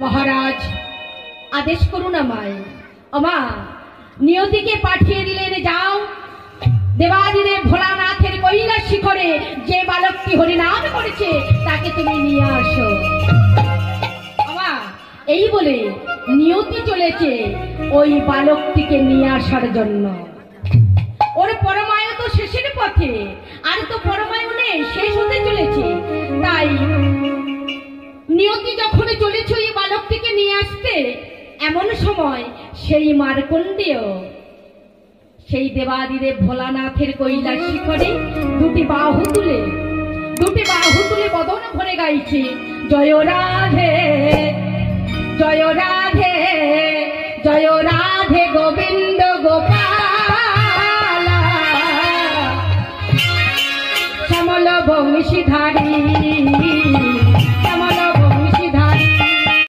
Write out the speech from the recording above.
মহারাজ আদেশ করুন আমায়। আমা নিয়তিকে পাঠিয়ে দিলেন, যাও দেবাদিদেব ভোলানাথের কৈলাস শিখরে যে বালকটি হরিনাম করেছে তাকে তুমি নিয়ে আসো। আমা এই বলে নিয়তি চলেছে ওই বালকটিকে নিয়ে আসার জন্য। ওর পরমায়ু তো শেষের পথে, আর তো পরমায়ু নেই, শেষ হতে চলেছে। তাই নিয়তি যখন চলেছে ওই বালকটিকে নিয়ে আসতে, এমন সময় সেই মার্কণ্ডেয় সেই দেবাদিদেব ভোলানাথের কৈলাস শিখরে দুটি বাহু তুলে বদন ভরে গাইছে জয় রাধে।